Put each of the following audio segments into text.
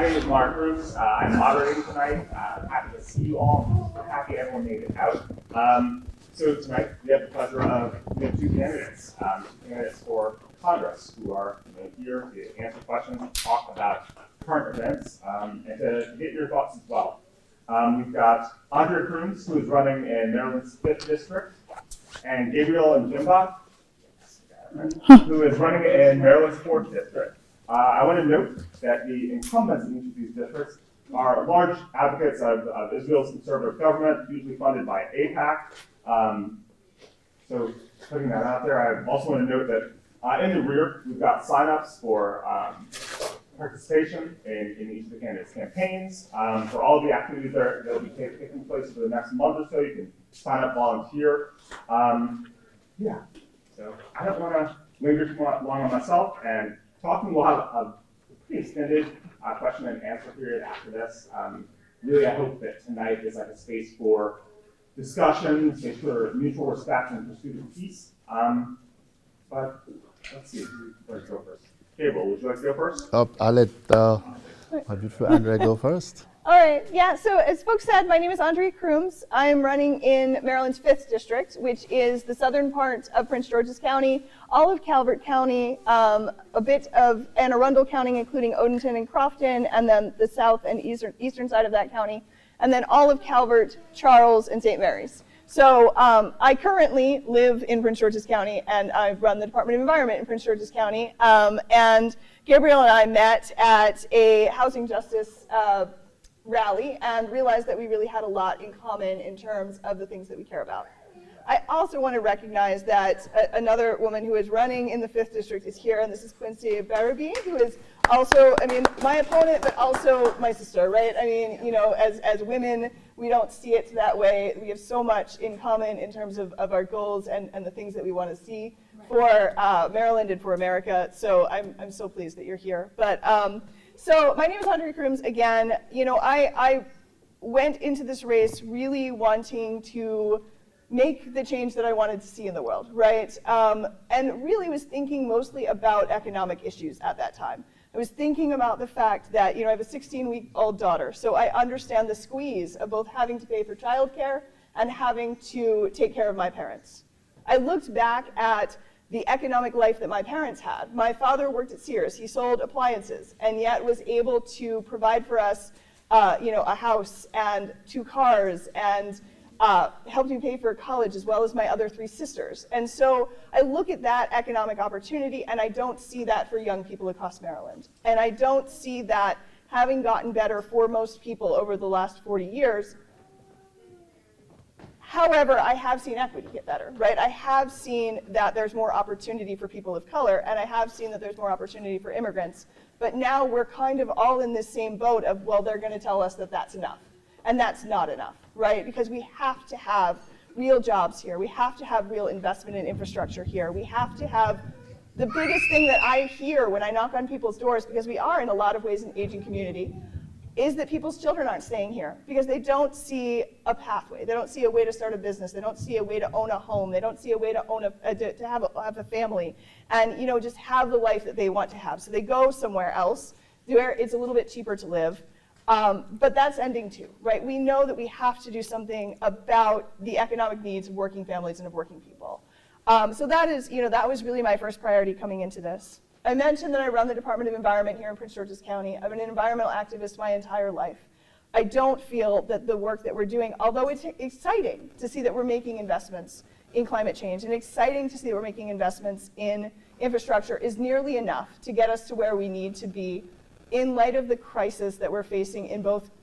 My name is Mark Crooms. I'm moderating tonight. Happy to see you all. Happy everyone made it out. So tonight we have the pleasure of two candidates, for Congress who are here to answer questions, talk about current events, and to get your thoughts as well. We've got Andrea Crooms, who is running in Maryland's 5th District, and Gabriel and Jimba, who is running in Maryland's 4th District. I want to note that the incumbents in each of these districts are large advocates of Israel's conservative government, usually funded by AIPAC. So putting that out there, I also want to note that in the rear, we've got signups for participation in each of the candidates' campaigns. For all of the activities that will be taking place for the next month or so, you can sign up, volunteer. So I don't want to linger too long on myself, and talking, we'll have a pretty extended question and answer period after this. Really, I hope that tonight is like a space for discussion, space for mutual respect and pursuit of peace. But let's see, who's going to go first? Gabriel, would you like to go first? I'll let my beautiful Andrea go first. All right, yeah, so as folks said, my name is Andrea Crooms. I am running in Maryland's 5th District, which is the southern part of Prince George's County, all of Calvert County, a bit of Anne Arundel County, including Odenton and Crofton, and then the south and eastern side of that county, and then all of Calvert, Charles, and St. Mary's. So I currently live in Prince George's County, and I run the Department of Environment in Prince George's County. And Gabriel and I met at a housing justice rally and realized that we really had a lot in common in terms of the things that we care about. I also want to recognize that another woman who is running in the 5th District is here, and this is Quincy Barabee, who is also, my opponent, but also my sister, right? As women, we don't see it that way. We have so much in common in terms of our goals and the things that we want to see for Maryland and for America. So I'm so pleased that you're here. But so my name is Andrea Crooms. Again, I went into this race really wanting to make the change that I wanted to see in the world, right? And really was thinking mostly about economic issues at that time. I was thinking about the fact that, I have a 16-week-old daughter, so I understand the squeeze of both having to pay for childcare and having to take care of my parents. I looked back at the economic life that my parents had. My father worked at Sears. He sold appliances and yet was able to provide for us, a house and 2 cars and helped me pay for college as well as my other 3 sisters. And so I look at that economic opportunity and I don't see that for young people across Maryland. And I don't see that having gotten better for most people over the last 40 years. However, I have seen equity get better, right? I have seen that there's more opportunity for people of color, and I have seen that there's more opportunity for immigrants. But now we're kind of all in this same boat of, well, they're going to tell us that that's enough. And that's not enough, right? Because we have to have real jobs here. We have to have real investment in infrastructure here. We have to have the biggest thing that I hear when I knock on people's doors, because we are in a lot of ways an aging community, is that people's children aren't staying here because they don't see a pathway. They don't see a way to start a business. They don't see a way to own a home. They don't see a way to own to have a family and just have the life that they want to have. So they go somewhere else where it's a little bit cheaper to live. But that's ending too, right? We know that we have to do something about the economic needs of working families and of working people. So that is, that was really my first priority coming into this. I mentioned that I run the Department of Environment here in Prince George's County. I've been an environmental activist my entire life. I don't feel that the work that we're doing, although it's exciting to see that we're making investments in climate change and exciting to see that we're making investments in infrastructure, is nearly enough to get us to where we need to be in light of the crisis that we're facing in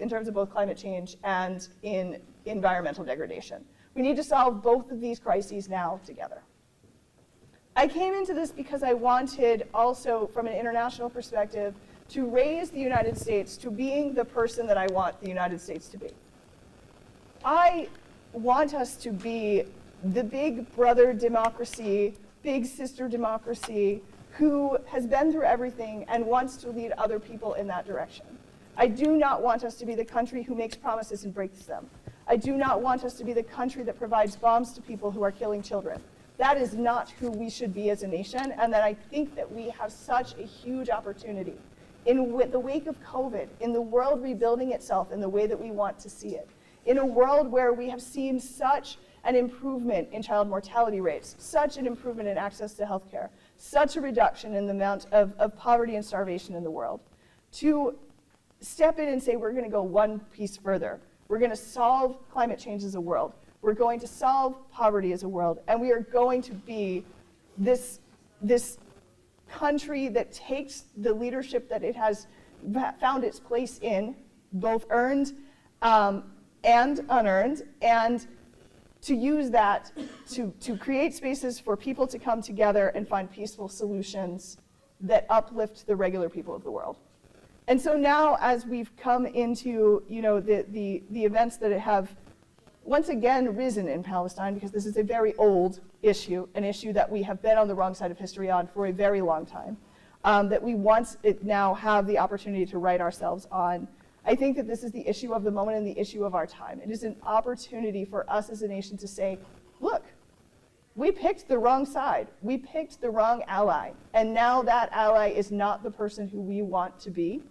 terms of both climate change and in environmental degradation. We need to solve both of these crises now together. I came into this because I wanted also, from an international perspective, to raise the United States to being the person that I want the United States to be. I want us to be the big brother democracy, big sister democracy, who has been through everything and wants to lead other people in that direction. I do not want us to be the country who makes promises and breaks them. I do not want us to be the country that provides bombs to people who are killing children. That is not who we should be as a nation, and that I think that we have such a huge opportunity the wake of COVID, in the world rebuilding itself in the way that we want to see it, in a world where we have seen such an improvement in child mortality rates, such an improvement in access to healthcare, such a reduction in the amount of poverty and starvation in the world, to step in and say we're going to go one piece further. We're going to solve climate change as a world. We're going to solve poverty as a world, and we are going to be this country that takes the leadership that it has found its place in, both earned and unearned, and to use that to create spaces for people to come together and find peaceful solutions that uplift the regular people of the world. And so now, as we've come into the events that have once again risen in Palestine, because this is a very old issue, an issue that we have been on the wrong side of history on for a very long time, that we now have the opportunity to right ourselves on. I think that this is the issue of the moment and the issue of our time. It is an opportunity for us as a nation to say, look, we picked the wrong side. We picked the wrong ally. And now that ally is not the person who we want to be.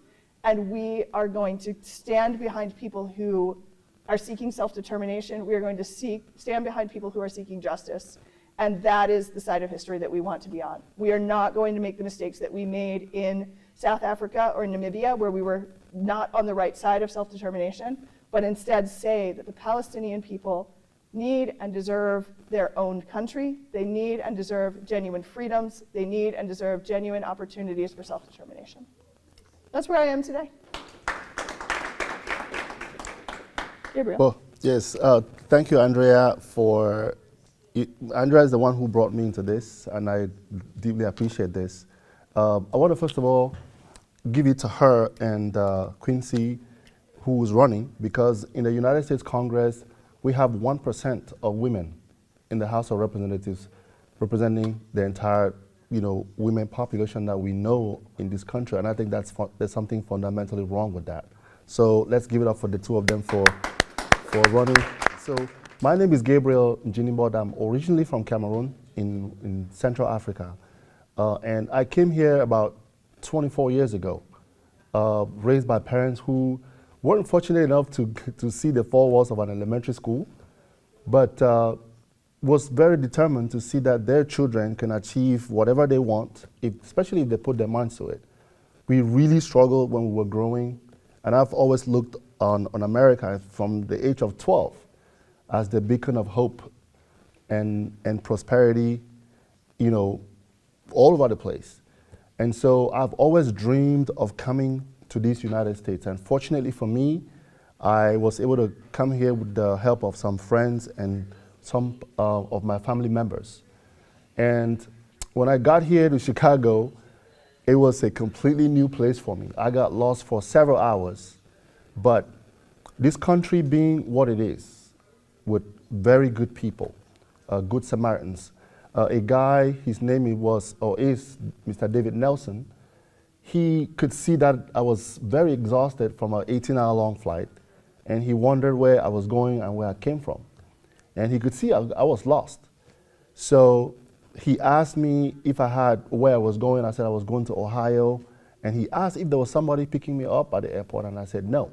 And we are going to stand behind people who are seeking self-determination. We are going to stand behind people who are seeking justice. And that is the side of history that we want to be on. We are not going to make the mistakes that we made in South Africa or Namibia, where we were not on the right side of self-determination, but instead say that the Palestinian people need and deserve their own country. They need and deserve genuine freedoms. They need and deserve genuine opportunities for self-determination. That's where I am today. Gabriel. Well, yes, thank you, Andrea, Andrea is the one who brought me into this, and I deeply appreciate this. I want to first of all give it to her and Quincy, who is running, because in the United States Congress, we have 1% of women in the House of Representatives representing the entire, women population that we know in this country, and I think there's something fundamentally wrong with that. So let's give it up for the two of them for running. So my name is Gabriel Njinimbod. I'm originally from Cameroon in Central Africa, and I came here about 24 years ago, raised by parents who weren't fortunate enough to see the four walls of an elementary school, but was very determined to see that their children can achieve whatever they want, especially if they put their minds to it. We really struggled when we were growing, and I've always looked on America from the age of 12 as the beacon of hope and prosperity, all over the place. And so I've always dreamed of coming to these United States. And fortunately for me, I was able to come here with the help of some friends and some of my family members. And when I got here to Chicago, it was a completely new place for me. I got lost for several hours. But this country being what it is, with very good people, good Samaritans, a guy, his name is Mr. David Nelson. He could see that I was very exhausted from an 18-hour-long flight, and he wondered where I was going and where I came from. And he could see I was lost. So he asked me if I had where I was going. I said I was going to Ohio. And he asked if there was somebody picking me up at the airport, and I said no.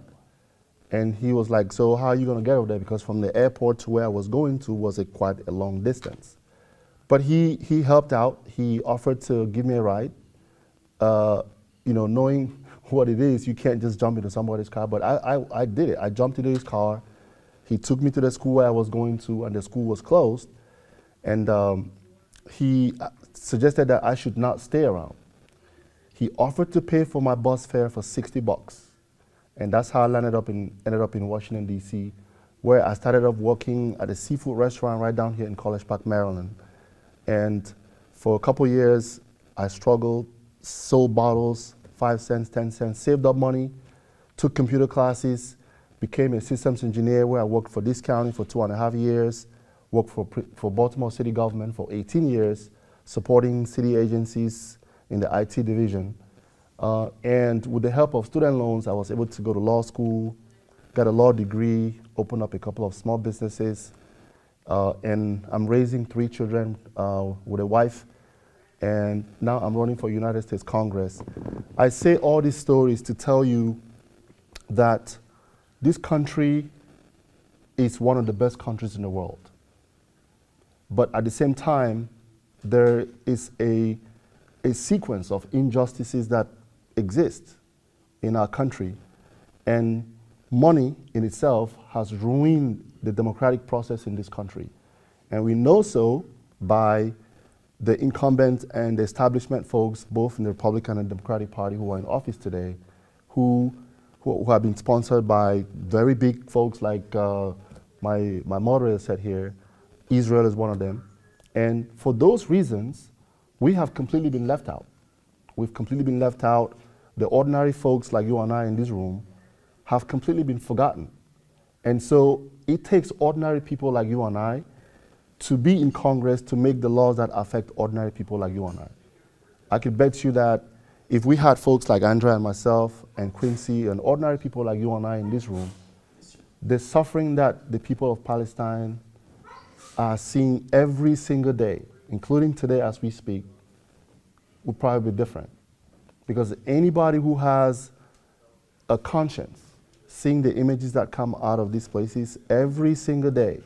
And he was like, so how are you going to get over there? Because from the airport to where I was going to was quite a long distance. But he helped out. He offered to give me a ride. Knowing what it is, you can't just jump into somebody's car. But I did it. I jumped into his car. He took me to the school where I was going to, and the school was closed. And he suggested that I should not stay around. He offered to pay for my bus fare for $60. And that's how I ended up in Washington, D.C., where I started off working at a seafood restaurant right down here in College Park, Maryland. And for a couple years, I struggled, sold bottles, 5 cents, 10 cents, saved up money, took computer classes, became a systems engineer where I worked for this county for 2.5 years, worked for Baltimore City government for 18 years, supporting city agencies in the IT division. And with the help of student loans, I was able to go to law school, got a law degree, opened up a couple of small businesses, and I'm raising 3 children with a wife and now I'm running for United States Congress. I say all these stories to tell you that this country is one of the best countries in the world. But at the same time, there is a sequence of injustices that exist in our country. And money in itself has ruined the democratic process in this country. And we know so by the incumbent and the establishment folks, both in the Republican and Democratic Party, who are in office today, who have been sponsored by very big folks like my moderator said here. Israel is one of them. And for those reasons, we have completely been left out. We've completely been left out. The ordinary folks like you and I in this room have completely been forgotten. And so it takes ordinary people like you and I to be in Congress to make the laws that affect ordinary people like you and I. I could bet you that if we had folks like Andrea and myself and Quincy and ordinary people like you and I in this room, the suffering that the people of Palestine are seeing every single day, including today as we speak, would probably be different. Because anybody who has a conscience, seeing the images that come out of these places every single day,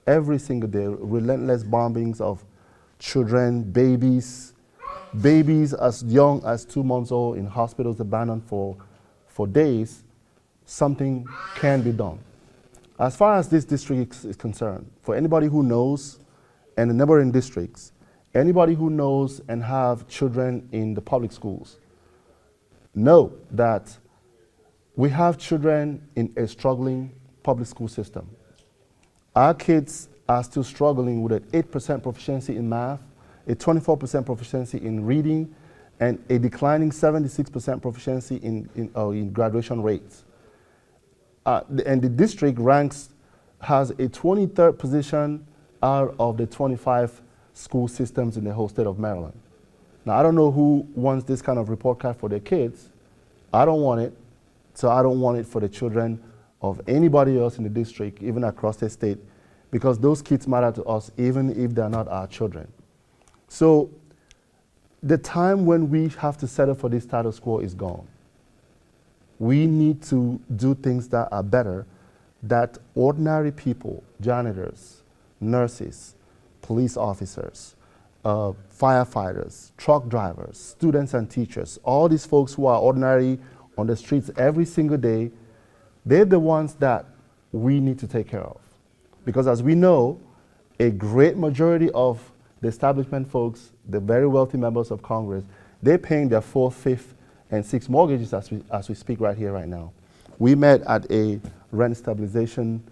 relentless bombings of children, babies as young as 2 months old in hospitals abandoned for days, something can be done. As far as this district is concerned, for anybody who knows, and the neighboring districts, anybody who knows and have children in the public schools, know that we have children in a struggling public school system. Our kids are still struggling with an 8% proficiency in math, a 24% proficiency in reading, and a declining 76% proficiency in graduation rates. And the district has a 23rd position out of the 25 school systems in the whole state of Maryland. Now, I don't know who wants this kind of report card for their kids. I don't want it, so I don't want it for the children of anybody else in the district, even across the state, because those kids matter to us even if they're not our children. So the time when we have to settle for this status quo is gone. We need to do things that are better, that ordinary people, janitors, nurses, police officers, firefighters, truck drivers, students and teachers, all these folks who are ordinary on the streets every single day, they're the ones that we need to take care of. Because as we know, a great majority of the establishment folks, the very wealthy members of Congress, they're paying their 4th, 5th, and 6th mortgages as we speak right here, right now. We met at a rent stabilization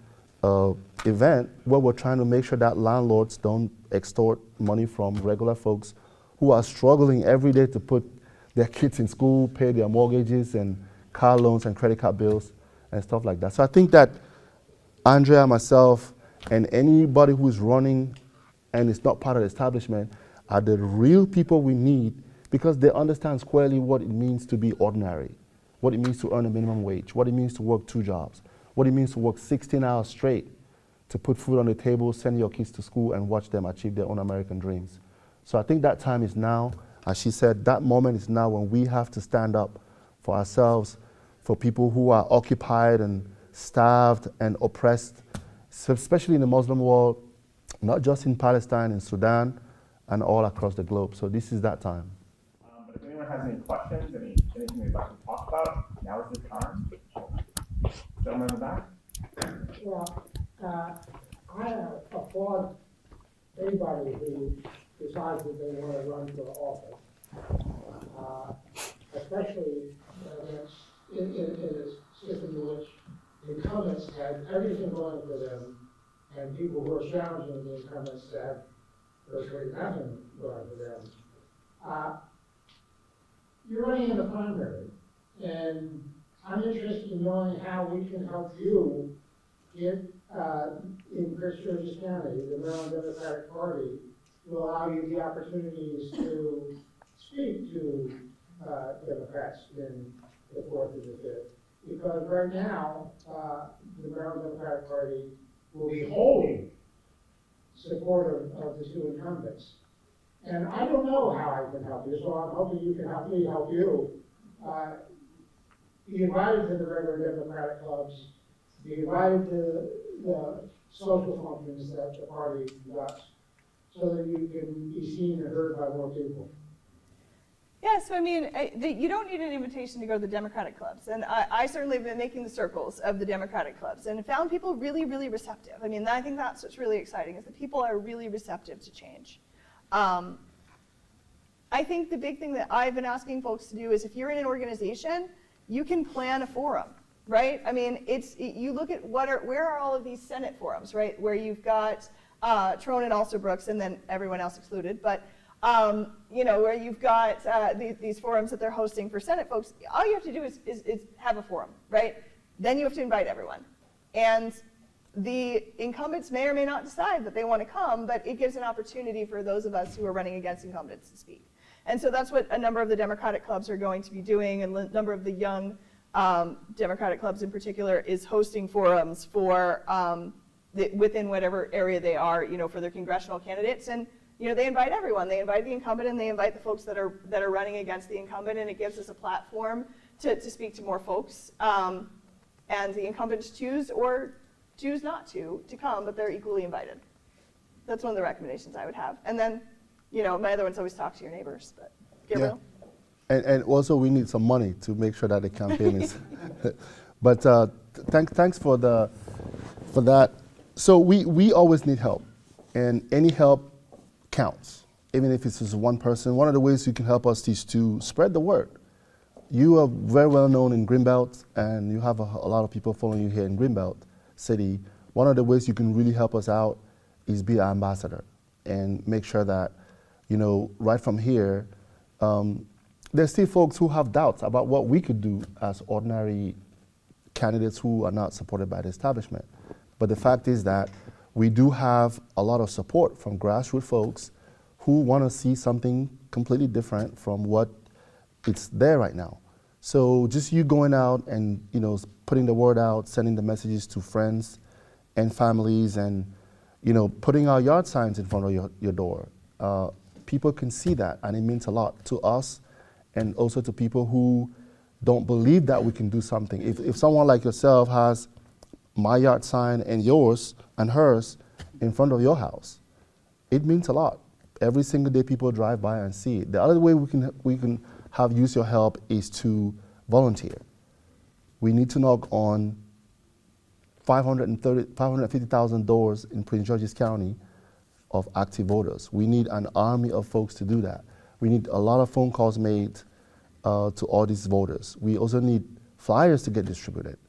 event where we're trying to make sure that landlords don't extort money from regular folks who are struggling every day to put their kids in school, pay their mortgages and car loans and credit card bills and stuff like that. So I think that Andrea, myself, and anybody who's running and is not part of the establishment are the real people we need, because they understand squarely what it means to be ordinary, what it means to earn a minimum wage, what it means to work 2 jobs, what it means to work 16 hours straight to put food on the table, send your kids to school, and watch them achieve their own American dreams. So I think that time is now. As she said, that moment is now when we have to stand up for ourselves, for people who are occupied and starved and oppressed, so especially in the Muslim world, not just in Palestine, in Sudan, and all across the globe. So this is that time. But if anyone has any questions, anything they'd like to talk about, now is the time. Gentleman in the back. Well, I applaud anybody who decides that they want to run for office, especially in a system in which incumbents have everything going for them, and people who are challenging the incumbents have virtually nothing going for them. You're running in a primary, and I'm interested in knowing how we can help you get in Prince George's County, the Maryland Democratic Party, will allow you the opportunities to speak to Democrats in the 4th and the 5th. Because right now, the Maryland Democratic Party will be wholly supportive of the 2 incumbents. And I don't know how I can help you, so I'm hoping you can help me help you. Be invited to the regular Democratic clubs, be invited to the social functions that the party does, so that you can be seen and heard by more people. Yeah, so I mean, you don't need an invitation to go to the Democratic clubs. And I certainly have been making the circles of the Democratic clubs and found people really, really receptive. I mean, I think that's what's really exciting, is that people are really receptive to change. I think the big thing that I've been asking folks to do is, if you're in an organization, you can plan a forum, right? I mean, you look at where are all of these Senate forums, right? Where you've got Trone and Alsobrooks, and then everyone else excluded, but where you've got these forums that they're hosting for Senate folks. All you have to do is have a forum, right? Then you have to invite everyone. And the incumbents may or may not decide that they want to come, but it gives an opportunity for those of us who are running against incumbents to speak. And so that's what a number of the Democratic clubs are going to be doing, and a number of the young Democratic clubs in particular is hosting forums for within whatever area they are, for their congressional candidates. And they invite everyone. They invite the incumbent, and they invite the folks that are running against the incumbent, and it gives us a platform to speak to more folks. And the incumbents choose or choose not to come, but they're equally invited. That's one of the recommendations I would have. And then, my other one's always talk to your neighbors. But Gabriel? Yeah. And also we need some money to make sure that the campaign is. But thanks for that. So we always need help, and any help counts, even if it's just one person. One of the ways you can help us is to spread the word. You are very well known in Greenbelt, and you have a lot of people following you here in Greenbelt City. One of the ways you can really help us out is be an ambassador and make sure that, right from here, there's still folks who have doubts about what we could do as ordinary candidates who are not supported by the establishment. But the fact is that we do have a lot of support from grassroots folks who want to see something completely different from what it's there right now. So just you going out and putting the word out, sending the messages to friends and families, and putting our yard signs in front of your door. People can see that, and it means a lot to us, and also to people who don't believe that we can do something. If someone like yourself has my yard sign and yours and hers in front of your house, it means a lot. Every single day people drive by and see it. The other way we can have use your help is to volunteer. We need to knock on 550,000 doors in Prince George's County of active voters. We need an army of folks to do that. We need a lot of phone calls made to all these voters. We also need flyers to get distributed.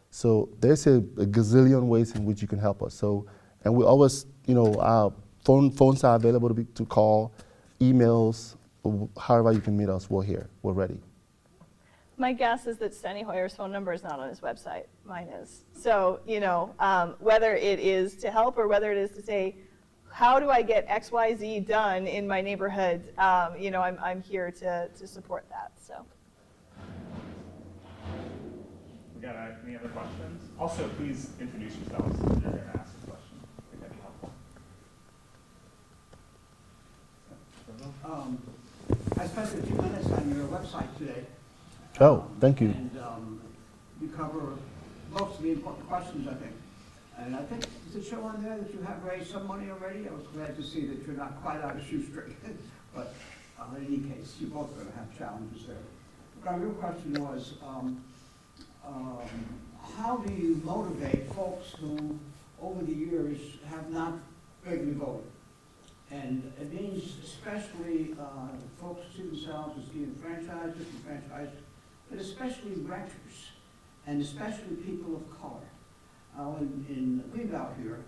So there's a gazillion ways in which you can help us. So, and we always, our phones are available to call, emails, however you can meet us, we're here, we're ready. My guess is that Steny Hoyer's phone number is not on his website. Mine is. So, whether it is to help or whether it is to say, how do I get XYZ done in my neighborhood? I'm here to support that. So. We got any other questions? Also, please introduce yourselves if you're going to ask a question. I think that'd be helpful. I spent a few minutes on your website today. Oh, thank you. And you cover most of the important questions, I think. And I think, does it show on there that you have raised some money already? I was glad to see that you're not quite out of shoestring. But in any case, you're both going to have challenges there. But our real question was, how do you motivate folks who, over the years, have not regularly voted? And it means especially folks who see themselves as being franchised, disenfranchised, but especially renters, and especially people of color. In Greenbelt here,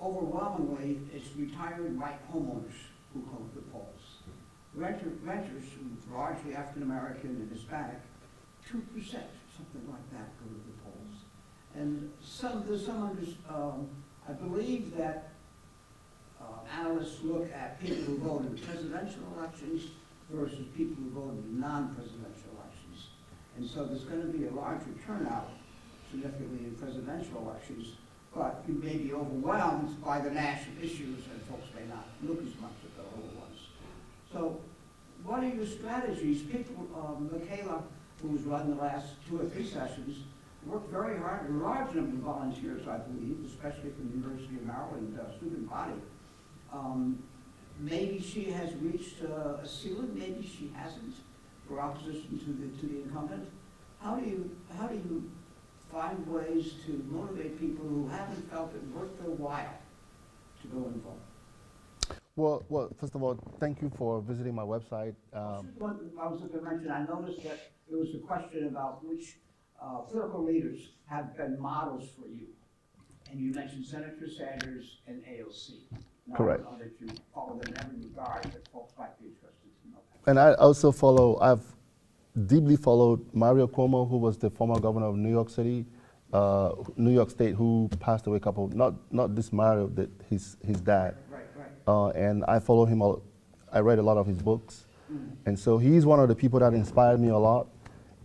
overwhelmingly, it's retired white homeowners who come to the polls. Renters, who are largely African-American and Hispanic, 2%, something like that, go to the polls. And I believe that analysts look at people who voted in presidential elections versus people who voted in non-presidential elections. And so there's going to be a larger turnout, significantly in presidential elections, but you may be overwhelmed by the national issues, and folks may not look as much at the local ones. So what are your strategies? People, Michaela, who's run the last 2 or 3 sessions, worked very hard, a large number of volunteers, I believe, especially from the University of Maryland student body. Maybe she has reached a ceiling, maybe she hasn't, for opposition to the incumbent. How do you find ways to motivate people who haven't felt it worth their while to go and vote? Well, first of all, thank you for visiting my website. I was going to mention, I noticed that there was a question about which political leaders have been models for you. And you mentioned Senator Sanders and AOC. Now, Correct. I know that you follow them in every regard, but folks might be interested to know that. And I also I've deeply followed Mario Cuomo, who was the former governor of New York City, New York State, who passed away not this Mario, his dad. Right. And I follow him, I read a lot of his books. And so he's one of the people that inspired me a lot.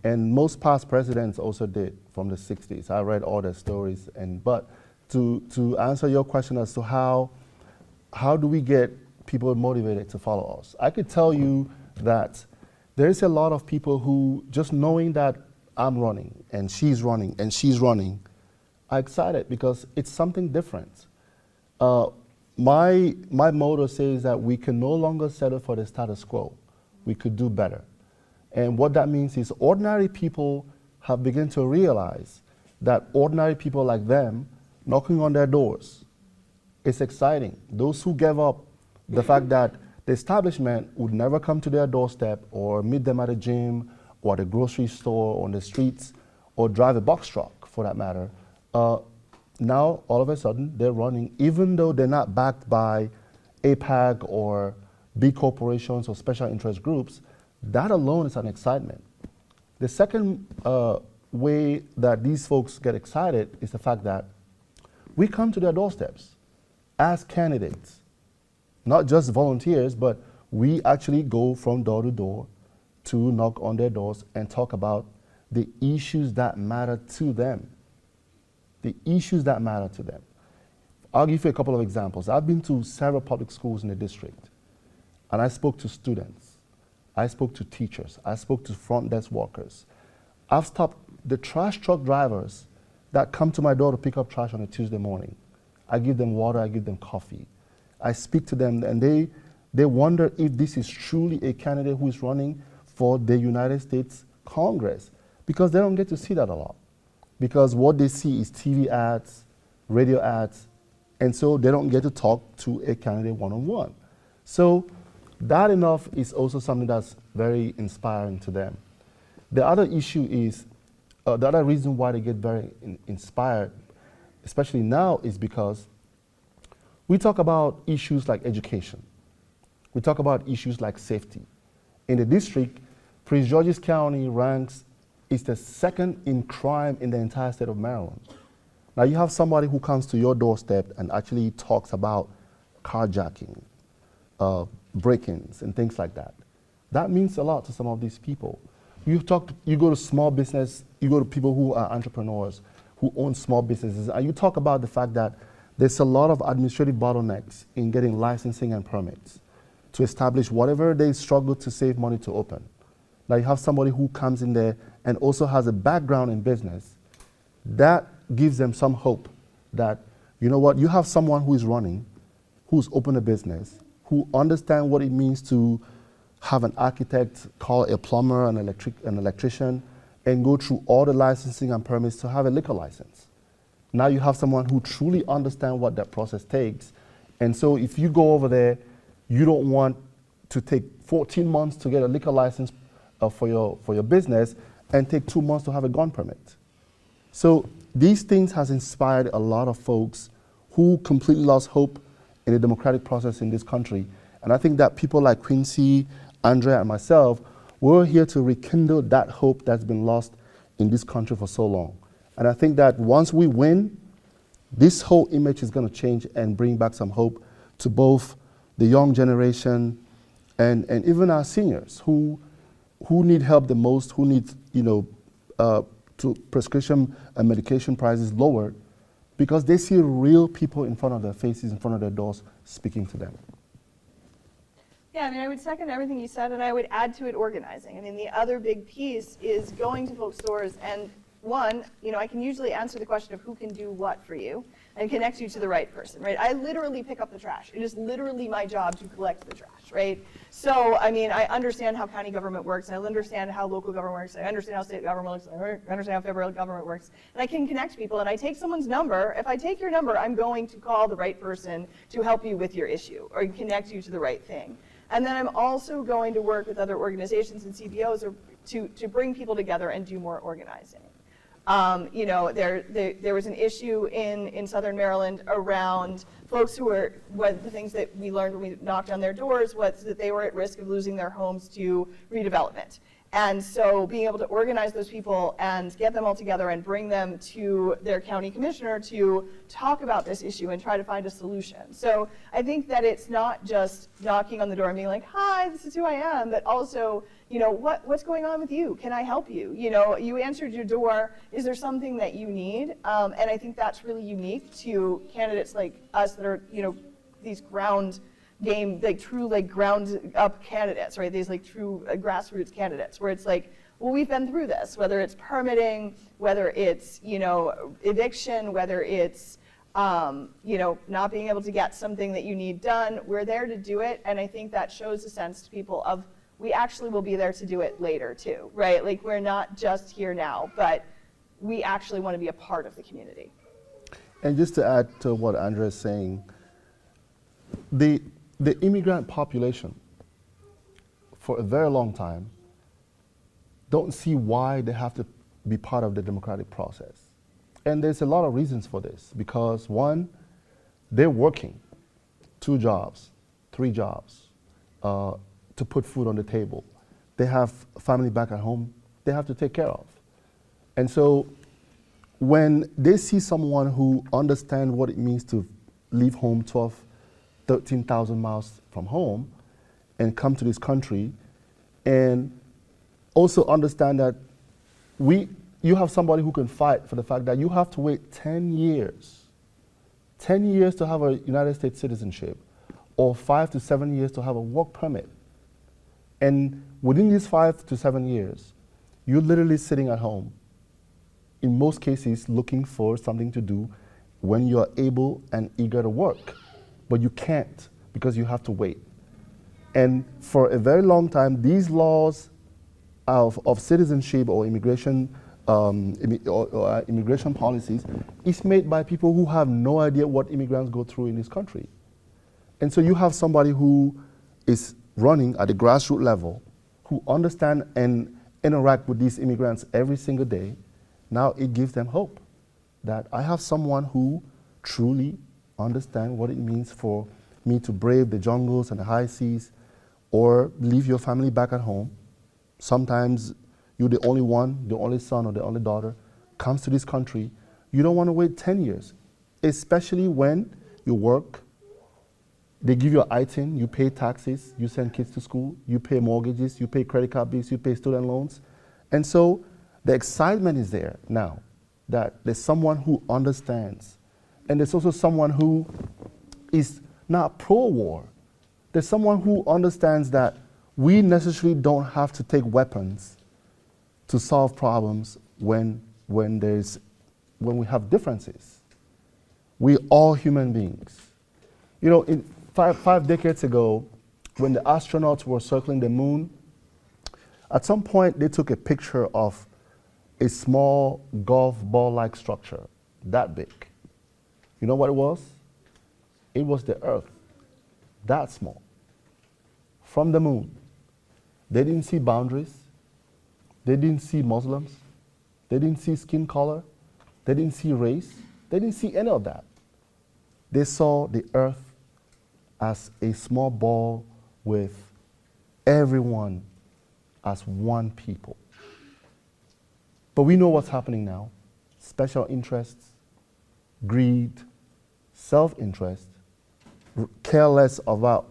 And most past presidents also did from the 60s. I read all their stories. But to answer your question as to how do we get people motivated to follow us, I could tell you that there is a lot of people who, just knowing that I'm running and she's running and she's running, are excited because it's something different. My motto says that we can no longer settle for the status quo. We could do better. And what that means is ordinary people have begun to realize that ordinary people like them knocking on their doors, it's exciting. Those who gave up the fact that the establishment would never come to their doorstep or meet them at a gym or at a grocery store, on the streets, or drive a box truck for that matter, now all of a sudden they're running, even though they're not backed by APAC or big corporations or special interest groups. That alone is an excitement. The second way that these folks get excited is the fact that we come to their doorsteps as candidates, not just volunteers, but we actually go from door to door to knock on their doors and talk about the issues that matter to them. The issues that matter to them. I'll give you a couple of examples. I've been to several public schools in the district, and I spoke to students. I spoke to teachers. I spoke to front desk workers. I've stopped the trash truck drivers that come to my door to pick up trash on a Tuesday morning. I give them water, I give them coffee. I speak to them, and they wonder if this is truly a candidate who is running for the United States Congress, because they don't get to see that a lot. Because what they see is TV ads, radio ads, and so they don't get to talk to a candidate one-on-one. So that enough is also something that's very inspiring to them. The other issue is, the other reason why they get very inspired, especially now, is because we talk about issues like education. We talk about issues like safety. In the district, Prince George's County is the second in crime in the entire state of Maryland. Now you have somebody who comes to your doorstep and actually talks about carjacking, break-ins, and things like that. That means a lot to some of these people. You go to small business, you go to people who are entrepreneurs, who own small businesses, and you talk about the fact that there's a lot of administrative bottlenecks in getting licensing and permits to establish whatever they struggle to save money to open. Now you have somebody who comes in there and also has a background in business. That gives them some hope that, you know what, you have someone who is running, who's opened a business, who understands what it means to have an architect call a plumber, an electrician, and go through all the licensing and permits to have a liquor license. Now you have someone who truly understands what that process takes. And so if you go over there, you don't want to take 14 months to get a liquor license for your business and take 2 months to have a gun permit. So these things has inspired a lot of folks who completely lost hope in the democratic process in this country. And I think that people like Quincy, Andrea, and myself, we're here to rekindle that hope that's been lost in this country for so long. And I think that once we win, this whole image is going to change and bring back some hope to both the young generation and even our seniors who need help the most, who need, to prescription and medication prices lowered, because they see real people in front of their faces, in front of their doors, speaking to them. Yeah, I mean, I would second everything you said, and I would add to it organizing. I mean, the other big piece is going to folks' stores, and one, I can usually answer the question of who can do what for you and connect you to the right person, right? I literally pick up the trash. It is literally my job to collect the trash, right? So, I mean, I understand how county government works, and I understand how local government works, I understand how state government works, I understand how federal government works, and I can connect people, and I take someone's number. If I take your number, I'm going to call the right person to help you with your issue or connect you to the right thing. And then I'm also going to work with other organizations and CBOs to bring people together and do more organizing. There was an issue in Southern Maryland around folks who were, one of the things that we learned when we knocked on their doors was that they were at risk of losing their homes to redevelopment. And so being able to organize those people and get them all together and bring them to their county commissioner to talk about this issue and try to find a solution. So I think that it's not just knocking on the door and being like, hi, this is who I am, but also, what's going on with you? Can I help you? You answered your door. Is there something that you need? And I think that's really unique to candidates like us that are, these ground game, true ground up candidates, right? These true grassroots candidates where it's well, we've been through this, whether it's permitting, whether it's, eviction, whether it's, not being able to get something that you need done. We're there to do it. And I think that shows a sense to people of, we actually will be there to do it later too, right? We're not just here now, but we actually want to be a part of the community. And just to add to what Andrea is saying, the immigrant population, for a very long time, don't see why they have to be part of the democratic process. And there's a lot of reasons for this, because one, they're working 2 jobs, 3 jobs to put food on the table. They have family back at home they have to take care of. And so when they see someone who understands what it means to leave home 13,000 miles from home and come to this country, and also understand that you have somebody who can fight for the fact that you have to wait 10 years to have a United States citizenship, or 5 to 7 years to have a work permit. And within these 5 to 7 years, you're literally sitting at home, in most cases looking for something to do when you're able and eager to work. But you can't because you have to wait. And for a very long time, these laws of citizenship or immigration immigration policies is made by people who have no idea what immigrants go through in this country. And so you have somebody who is running at the grassroots level, who understand and interact with these immigrants every single day. Now it gives them hope that I have someone who truly understand what it means for me to brave the jungles and the high seas, or leave your family back at home. Sometimes you're the only one, the only son or the only daughter comes to this country. You don't want to wait 10 years, especially when you work, they give you an ITIN, you pay taxes, you send kids to school, you pay mortgages, you pay credit card bills, you pay student loans. And so the excitement is there now that there's someone who understands. And there's also someone who is not pro-war. There's someone who understands that we necessarily don't have to take weapons to solve problems when we have differences. We're all human beings. In five decades ago, when the astronauts were circling the moon, at some point they took a picture of a small golf ball-like structure, that big. You know what it was? It was the Earth, that small, from the moon. They didn't see boundaries. They didn't see Muslims. They didn't see skin color. They didn't see race. They didn't see any of that. They saw the Earth as a small ball with everyone as one people. But we know what's happening now. Special interests, greed, self-interest, careless about,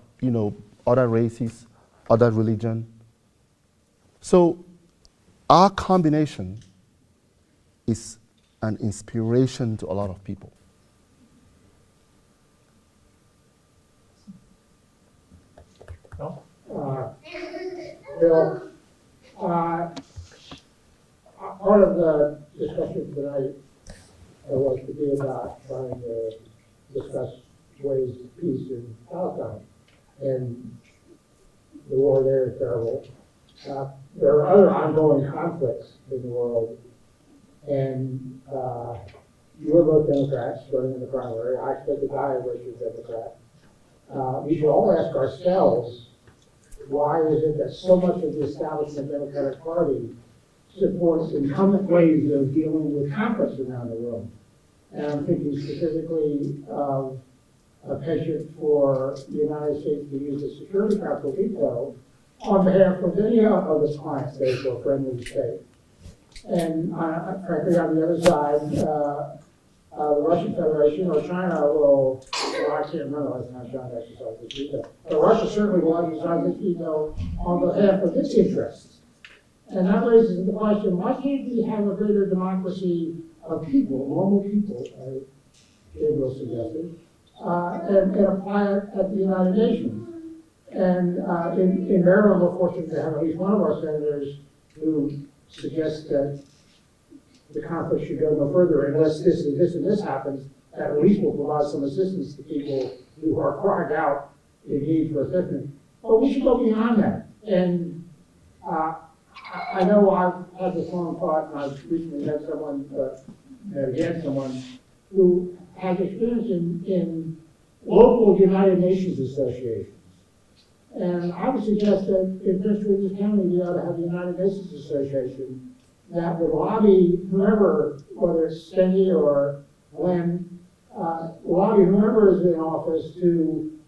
other races, other religion. So our combination is an inspiration to a lot of people. No? Bill, part of the discussion tonight was to be about trying to discuss ways of peace in Palestine. And the war there is terrible. There are other ongoing conflicts in the world. And you were both Democrats running in the primary. I expect to die a registered Democrat. We should all ask ourselves, why is it that so much of the establishment Democratic Party supports incumbent ways of dealing with conflicts around the world? And I'm thinking specifically of a penchant for the United States to use the Security Council veto on behalf of any of its client states or friendly state. And frankly, on the other side, the Russian Federation or China will, well, I can't remember last time China exercised this veto, but Russia certainly will exercise this veto on behalf of its interests. And that raises the question, why can't we have a greater democracy of people, normal people, as Gabriel suggested, and apply it at the United Nations? And in Maryland, we're fortunate to have at least one of our senators who suggests that the conflict should go no further unless this and this and this happens. That at least will provide some assistance to people who are crying out in need for assistance. But we should go beyond that. And I know I've had this long thought, and I've recently met someone, someone who has experience in local United Nations associations. And I would suggest that in Prince George's County, we ought to have the United Nations Association that would lobby whoever, whether it's Steny or Glenn, lobby whoever is in office to,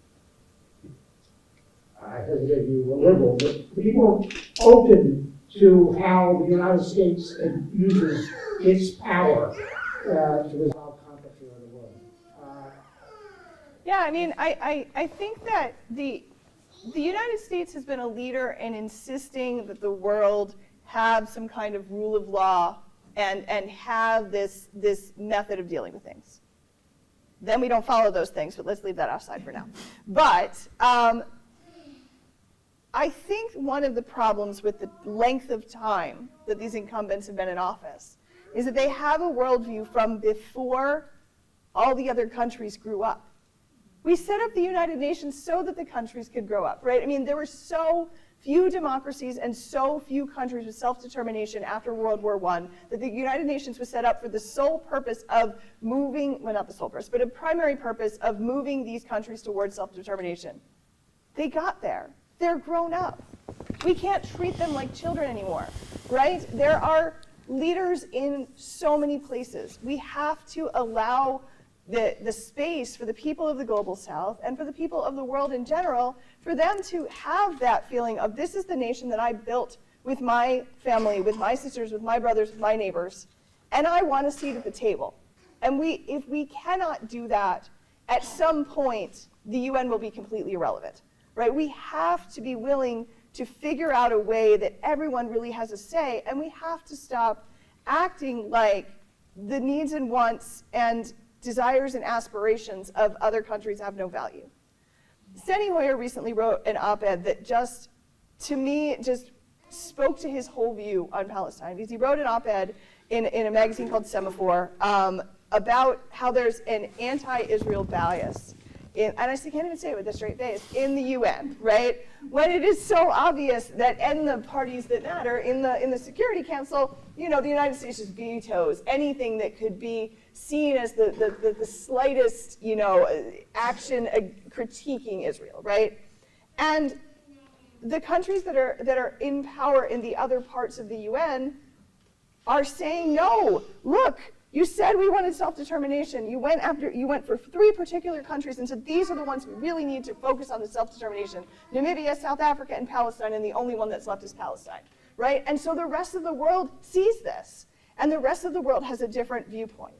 I hesitate to use the liberal, but to be more open to how the United States uses its power to resolve conflicts around the world. Yeah, I mean, I think that the United States has been a leader in insisting that the world have some kind of rule of law and have this method of dealing with things. Then we don't follow those things, but let's leave that aside for now. But I think one of the problems with the length of time that these incumbents have been in office is that they have a worldview from before all the other countries grew up. We set up the United Nations so that the countries could grow up, right? I mean, there were so few democracies and so few countries with self-determination after World War I that the United Nations was set up for the sole purpose of moving, well, not the sole purpose, but a primary purpose of moving these countries towards self-determination. They got there. They're grown up. We can't treat them like children anymore, right? There are leaders in so many places. We have to allow the space for the people of the global south and for the people of the world in general, for them to have that feeling of this is the nation that I built with my family, with my sisters, with my brothers, with my neighbors, and I want a seat at the table. And if we cannot do that, at some point, the UN will be completely irrelevant, right? We have to be willing to figure out a way that everyone really has a say, and we have to stop acting like the needs and wants and desires and aspirations of other countries have no value. Steny Hoyer recently wrote an op-ed that just, to me, just spoke to his whole view on Palestine. Because he wrote an op-ed in a magazine called Semaphore about how there's an anti-Israel bias, and I can't even say it with a straight face, in the UN, right? When it is so obvious that in the parties that matter, in the Security Council, the United States just vetoes anything that could be seen as the slightest, action critiquing Israel, right? And the countries that are in power in the other parts of the UN are saying, no, look, you said we wanted self-determination. You went for 3 particular countries and said these are the ones we really need to focus on the self-determination. Namibia, South Africa, and Palestine, and the only one that's left is Palestine, right? And so the rest of the world sees this, and the rest of the world has a different viewpoint.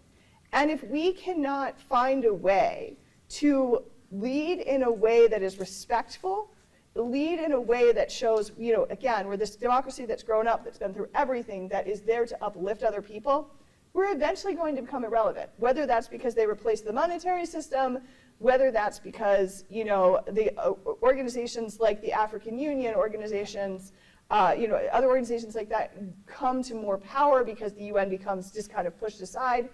And if we cannot find a way to lead in a way that is respectful, lead in a way that shows, again, we're this democracy that's grown up, that's been through everything, that is there to uplift other people, we're eventually going to become irrelevant. Whether that's because they replace the monetary system, whether that's because, the organizations like the African Union, organizations, other organizations like that come to more power because the UN becomes just kind of pushed aside.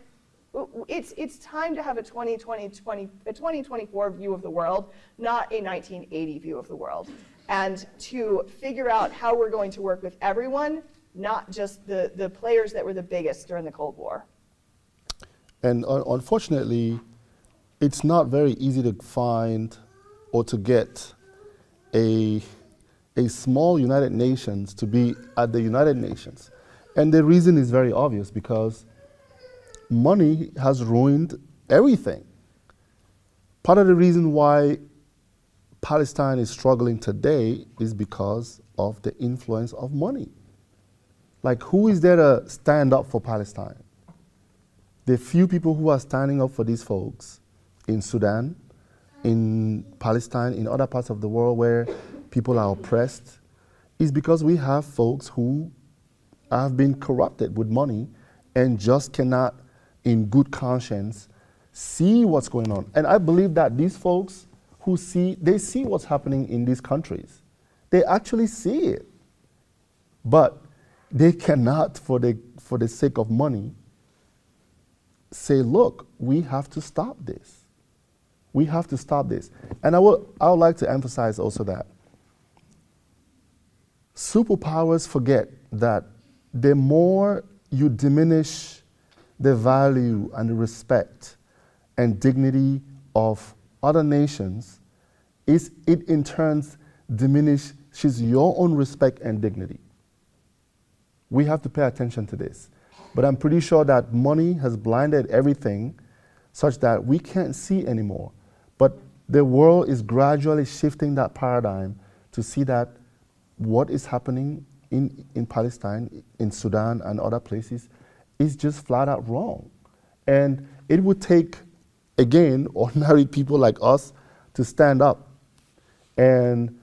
It's time to have a 2024 view of the world, not a 1980 view of the world, and to figure out how we're going to work with everyone, not just the players that were the biggest during the Cold War. And unfortunately, it's not very easy to find or to get a small United Nations to be at the United Nations. And the reason is very obvious, because money has ruined everything. Part of the reason why Palestine is struggling today is because of the influence of money. Like, who is there to stand up for Palestine? The few people who are standing up for these folks in Sudan, in Palestine, in other parts of the world where people are oppressed, is because we have folks who have been corrupted with money and just cannot, in good conscience, see what's going on. And I believe that these folks they see what's happening in these countries. They actually see it. But they cannot, for the sake of money, say, look, we have to stop this. We have to stop this. And I would like to emphasize also that superpowers forget that the more you diminish the value and the respect and dignity of other nations, it in turn diminishes your own respect and dignity. We have to pay attention to this. But I'm pretty sure that money has blinded everything such that we can't see anymore. But the world is gradually shifting that paradigm to see that what is happening in Palestine, in Sudan, and other places is just flat out wrong. And it would take, again, ordinary people like us to stand up and,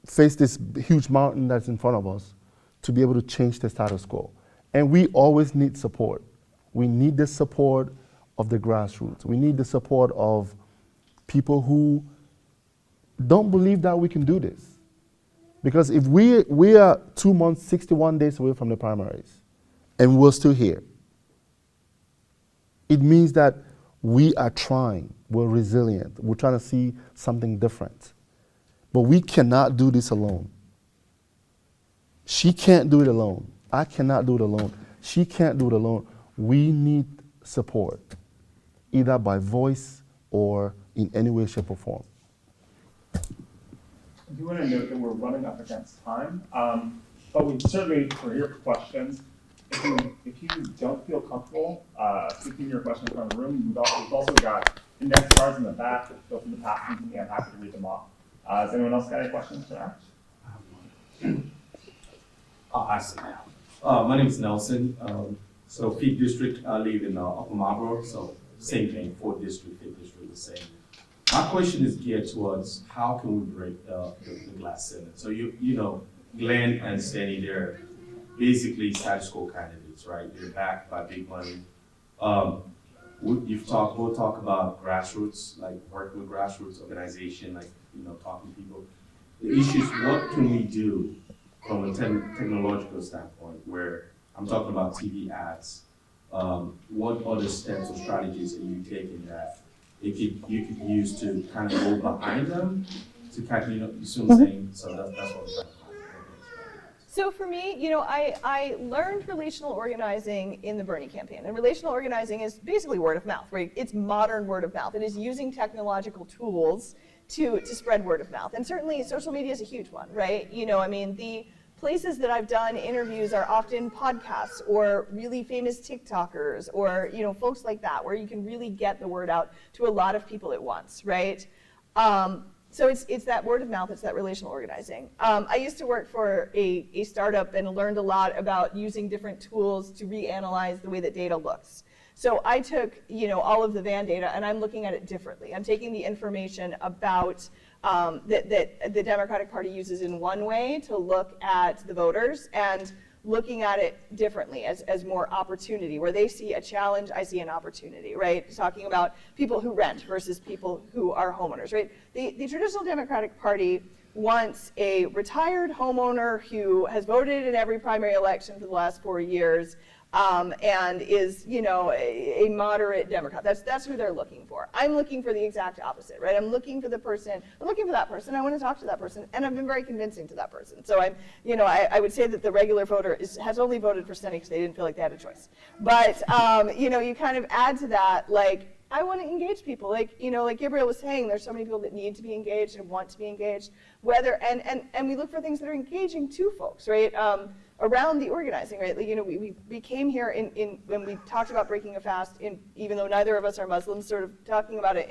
face this huge mountain that's in front of us to be able to change the status quo. And we always need support. We need the support of the grassroots. We need the support of people who don't believe that we can do this. Because if we are 2 months, 61 days away from the primaries, and we're still here, it means that we are trying, we're resilient, we're trying to see something different. But we cannot do this alone. She can't do it alone. I cannot do it alone. She can't do it alone. We need support, either by voice or in any way, shape, or form. I do want to note that we're running up against time, but we certainly are here for questions. If you don't feel comfortable speaking your question in front of the room, we've also got index cards in the back. Feel free to pass them to me. I'm happy to read them off. Has anyone else got any questions for Ash? I see now. My name is Nelson. So 5th District, I live in Upper Marlboro, so same thing, 4th District, 5th District, the same. My question is geared towards how can we break the glass ceiling? So Glenn and Stanley, they're basically status quo candidates, right? They're backed by big money. We'll talk about grassroots, like working with grassroots organization, like talking to people. The issue is, what can we do from a technological standpoint, where I'm talking about TV ads? What other steps or strategies are you taking that you could use to kind of go behind them to kind of, you see what I'm saying? So that's what I'm trying to find. So for me, I learned relational organizing in the Bernie campaign. And relational organizing is basically word of mouth, right? It's modern word of mouth. It is using technological tools to spread word of mouth. And certainly social media is a huge one, right? The places that I've done interviews are often podcasts or really famous TikTokers or, folks like that, where you can really get the word out to a lot of people at once, right? So it's that word of mouth, it's that relational organizing. I used to work for a startup and learned a lot about using different tools to reanalyze the way that data looks. So I took, all of the van data and I'm looking at it differently. I'm taking the information about that the Democratic Party uses in one way to look at the voters and looking at it differently as more opportunity, where they see a challenge, I see an opportunity, right? Talking about people who rent versus people who are homeowners, right? The traditional Democratic Party wants a retired homeowner who has voted in every primary election for the last 4 years, and is, a moderate Democrat. That's who they're looking for. I'm looking for the exact opposite, right? I'm looking for that person. I want to talk to that person, and I've been very convincing to that person. So I would say that the regular voter has only voted for Steny because they didn't feel like they had a choice. But, you kind of add to that, like, I want to engage people. Like Gabriel was saying, there's so many people that need to be engaged and want to be engaged. And we look for things that are engaging to folks, right? Around the organizing, right? Like, we came here when we talked about breaking a fast, even though neither of us are Muslims, sort of talking about it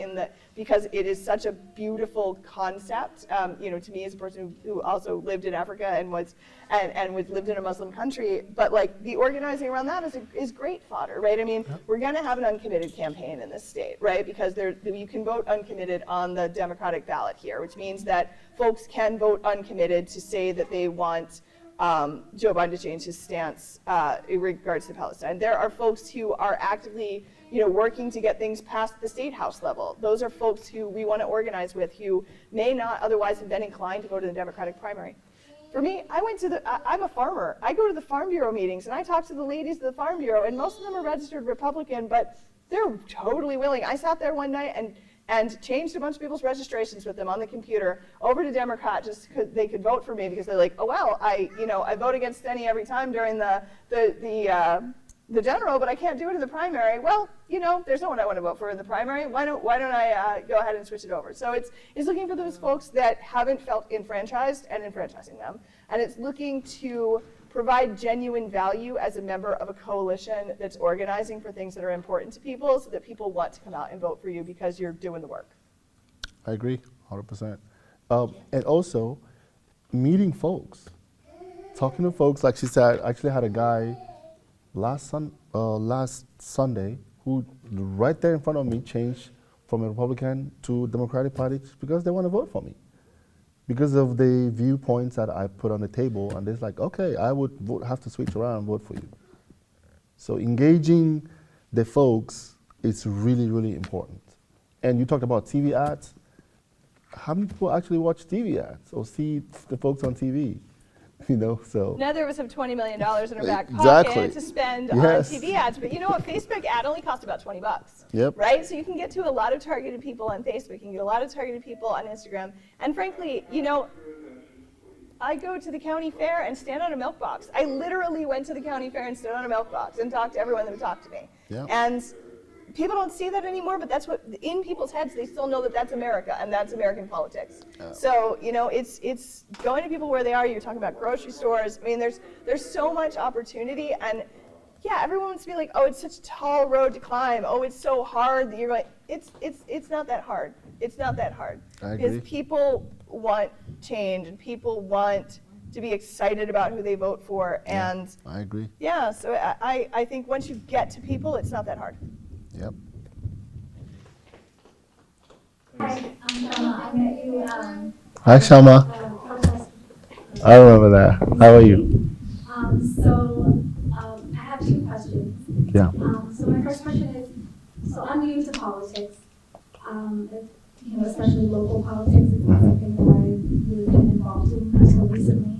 because it is such a beautiful concept. To me as a person who also lived in Africa and lived in a Muslim country, but like the organizing around that is great fodder, right? I mean, we're going to have an uncommitted campaign in this state, right? Because you can vote uncommitted on the Democratic ballot here, which means that folks can vote uncommitted to say that they want Joe Biden to change his stance in regards to Palestine. There are folks who are actively, working to get things past the state house level. Those are folks who we want to organize with, who may not otherwise have been inclined to go to the Democratic primary. For me, I'm a farmer. I go to the Farm Bureau meetings and I talk to the ladies of the Farm Bureau, and most of them are registered Republican, but they're totally willing. I sat there one night and changed a bunch of people's registrations with them on the computer over to Democrat just because they could vote for me, because they're like, oh well, I vote against Steny every time during the general, but I can't do it in the primary. Well, there's no one I want to vote for in the primary. Why don't I go ahead and switch it over? So it's looking for those folks that haven't felt enfranchised and enfranchising them, and it's looking to provide genuine value as a member of a coalition that's organizing for things that are important to people, so that people want to come out and vote for you because you're doing the work. I agree, 100%. And also, meeting folks, talking to folks. Like she said, I actually had a guy last Sunday who right there in front of me changed from a Republican to Democratic Party because they want to vote for me, because of the viewpoints that I put on the table, and it's like, okay, I would have to switch around and vote for you. So engaging the folks is really, really important. And you talked about TV ads. How many people actually watch TV ads or see the folks on TV? So. Neither of us have $20 million in our back Exactly. pocket to spend Yes. on TV ads, but you know what? Facebook ad only costs about $20. Yep. Right? So you can get to a lot of targeted people on Facebook. You can get a lot of targeted people on Instagram. And frankly, I go to the county fair and stand on a milk box. I literally went to the county fair and stood on a milk box and talked to everyone that would talk to me. Yep. And people don't see that anymore, but that's what, in people's heads, they still know that that's America and that's American politics. So, it's going to people where they are. You're talking about grocery stores. I mean, there's so much opportunity, and yeah, everyone wants to be like, oh, it's such a tall road to climb. Oh, it's so hard that you're going, it's not that hard. It's not that hard. I agree. Because people want change, and people want to be excited about who they vote for. And I agree. yeah, so I think once you get to people, it's not that hard. Yep. Hi, I'm Shama. I met you Hi, Shama. protest. I remember that. How are you? I have two questions. Yeah. So my first question is, so I'm new to politics, especially local politics. It's not something that I've really been involved in until recently.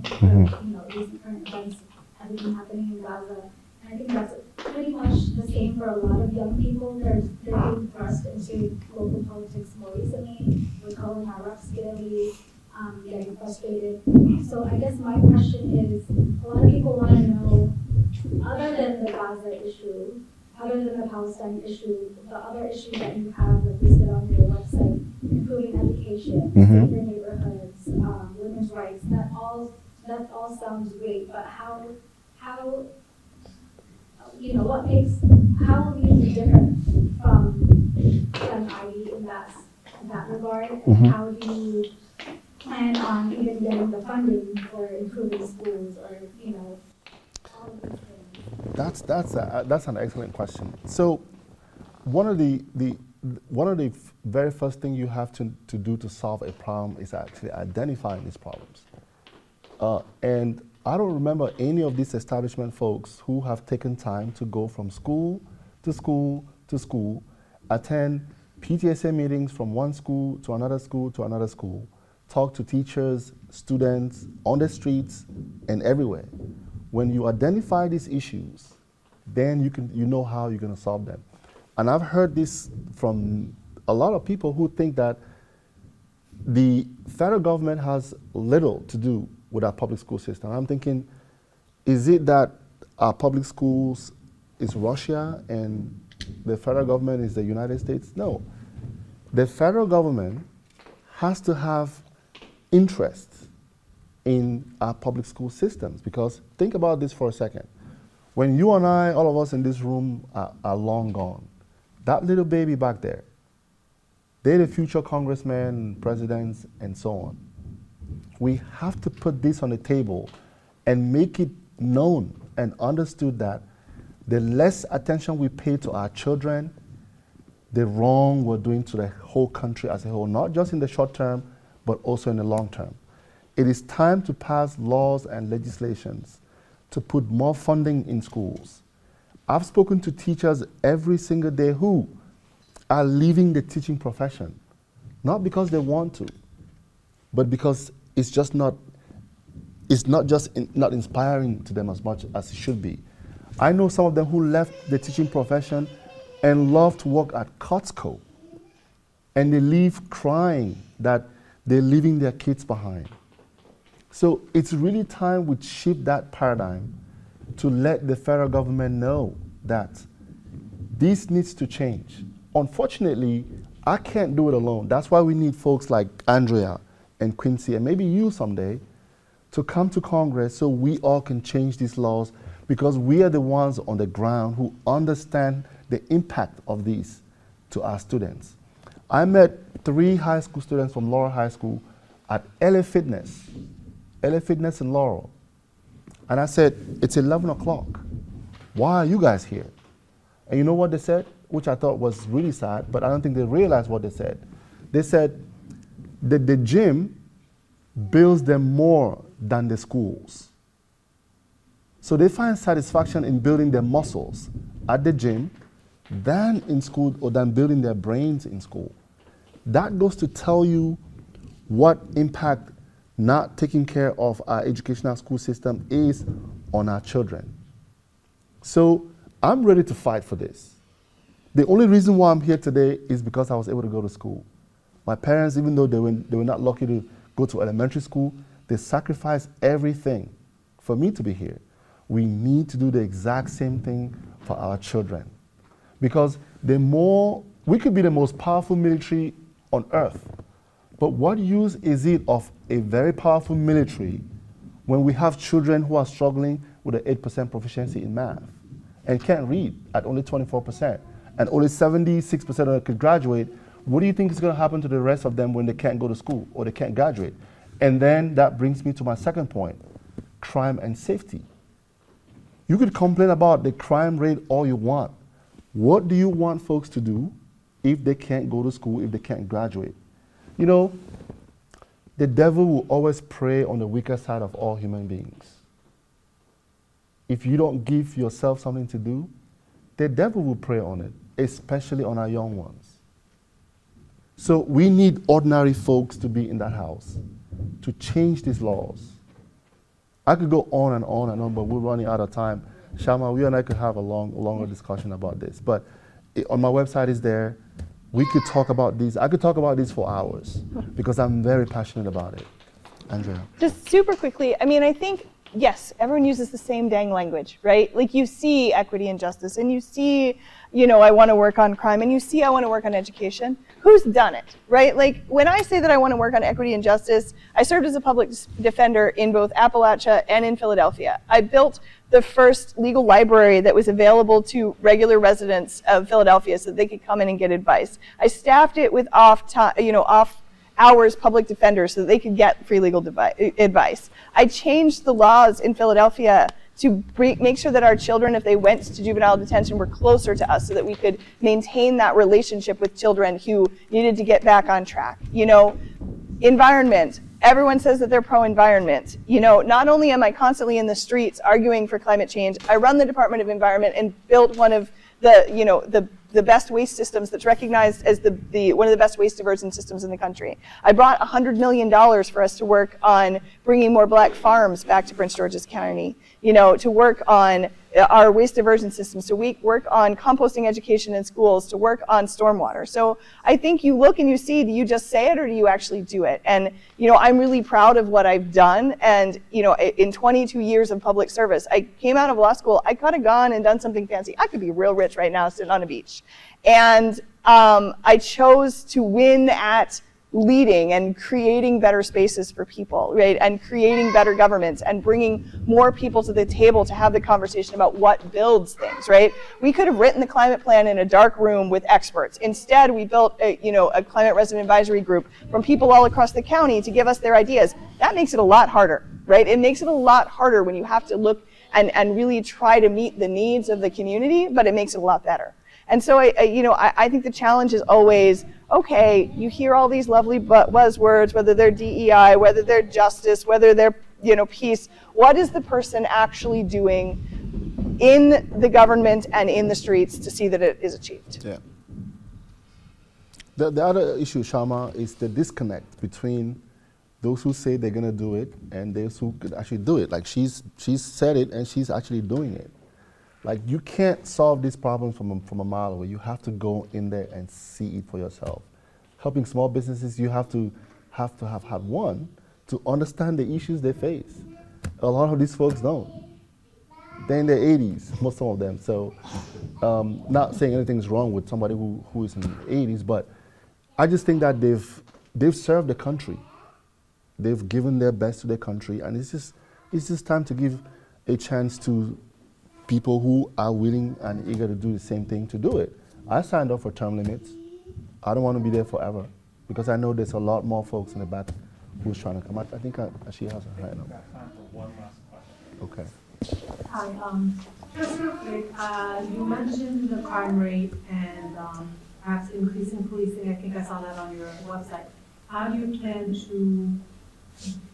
Recent current events, everything happening in Gaza. And I think that's pretty much the same for a lot of young people. They're being thrust into local politics more recently. We're calling our reps daily, getting frustrated. So I guess my question is, a lot of people want to know, other than the Gaza issue, other than the Palestine issue, the other issues that you have listed on your website, improving education, safer neighborhoods, women's rights, that all sounds great, but how will these be different from ID in that regard? And how do you plan on even getting the funding for improving schools or, all of these things? That's an excellent question. So, one of the very first thing you have to do to solve a problem is actually identifying these problems. And I don't remember any of these establishment folks who have taken time to go from school to school to school, attend PTSA meetings from one school to another school to another school, talk to teachers, students, on the streets, and everywhere. When you identify these issues, then you know how you're going to solve them. And I've heard this from a lot of people who think that the federal government has little to do with our public school system. I'm thinking, is it that our public schools is Russia and the federal government is the United States? No. The federal government has to have interest in our public school systems, because think about this for a second. When you and I, all of us in this room, are long gone, that little baby back there, they're the future congressmen, presidents, and so on. We have to put this on the table and make it known and understood that the less attention we pay to our children, the wrong we're doing to the whole country as a whole, not just in the short term, but also in the long term. It is time to pass laws and legislations to put more funding in schools. I've spoken to teachers every single day who are leaving the teaching profession, not because they want to, but because it's just not inspiring to them as much as it should be. I know some of them who left the teaching profession and love to work at Costco, and they leave crying that they're leaving their kids behind. So it's really time we shift that paradigm to let the federal government know that this needs to change. Unfortunately, I can't do it alone. That's why we need folks like Andrea and Quincy, and maybe you someday, to come to Congress so we all can change these laws, because we are the ones on the ground who understand the impact of these to our students. I met 3 high school students from Laurel High School at LA Fitness in Laurel. And I said, it's 11 o'clock. Why are you guys here? And you know what they said? Which I thought was really sad, but I don't think they realized what they said. They said that the gym builds them more than the schools. So they find satisfaction in building their muscles at the gym than in school, or than building their brains in school. That goes to tell you what impact not taking care of our educational school system is on our children. So I'm ready to fight for this. The only reason why I'm here today is because I was able to go to school. My parents, even though they were not lucky to go to elementary school, they sacrificed everything for me to be here. We need to do the exact same thing for our children. Because we could be the most powerful military on earth, but what use is it of a very powerful military when we have children who are struggling with an 8% proficiency in math and can't read at only 24%, and only 76% of them could graduate? What do you think is going to happen to the rest of them when they can't go to school or they can't graduate? And then that brings me to my second point, crime and safety. You could complain about the crime rate all you want. What do you want folks to do if they can't go to school, if they can't graduate? You know, the devil will always prey on the weaker side of all human beings. If you don't give yourself something to do, the devil will prey on it, especially on our young ones. So we need ordinary folks to be in that house to change these laws. I could go on and on and on, but we're running out of time. Shama, you and I could have a longer discussion about this. But on my website is there. We could talk about these. I could talk about this for hours because I'm very passionate about it. Andrea. Just super quickly, I mean, I think, yes, everyone uses the same dang language, right? Like you see equity and justice, and you see, I want to work on crime, and you see I want to work on education. Who's done it, right? Like when I say that I want to work on equity and justice, I served as a public defender in both Appalachia and in Philadelphia. I built the first legal library that was available to regular residents of Philadelphia so that they could come in and get advice. I staffed it with off hours public defenders so that they could get free legal advice. I changed the laws in Philadelphia to make sure that our children, if they went to juvenile detention, were closer to us so that we could maintain that relationship with children who needed to get back on track. Environment, everyone says that they're pro-environment. You know, not only am I constantly in the streets arguing for climate change, I run the Department of Environment and built one of the, you know, the best waste systems that's recognized as one of the best waste diversion systems in the country. I brought $100 million for us to work on bringing more black farms back to Prince George's County, you know, to work on our waste diversion systems, to work on composting education in schools, to work on stormwater. So I think you look and you see, do you just say it or do you actually do it? And, you know, I'm really proud of what I've done. And, you know, in 22 years of public service, I came out of law school, I could have gone and done something fancy. I could be real rich right now sitting on a beach. And I chose to win at leading and creating better spaces for people, right? And creating better governments and bringing more people to the table to have the conversation about what builds things, right? We could have written the climate plan in a dark room with experts. Instead, we built a climate resident advisory group from people all across the county to give us their ideas. That makes it a lot harder, right? It makes it a lot harder when you have to look and really try to meet the needs of the community, but it makes it a lot better. And so I think the challenge is always, okay, you hear all these lovely buzzwords, whether they're DEI, whether they're justice, whether they're, you know, peace. What is the person actually doing in the government and in the streets to see that it is achieved? Yeah. The other issue, Shama, is the disconnect between those who say they're going to do it and those who could actually do it. Like she's said it and she's actually doing it. Like you can't solve these problems from a mile away. You have to go in there and see it for yourself. Helping small businesses, you have to have had one to understand the issues they face. A lot of these folks don't. They're in their 80s, most of them. So, not saying anything's wrong with somebody who is in their 80s, but I just think that they've served the country. They've given their best to their country, and it's just time to give a chance to people who are willing and eager to do the same thing to do it. I signed up for term limits. I don't want to be there forever because I know there's a lot more folks in the back who's trying to come. I think she has a hand up. We've got time for one last question. Okay. Hi, just real quick, you mentioned the crime rate and perhaps increasing policing. I think I saw that on your website. How do you plan to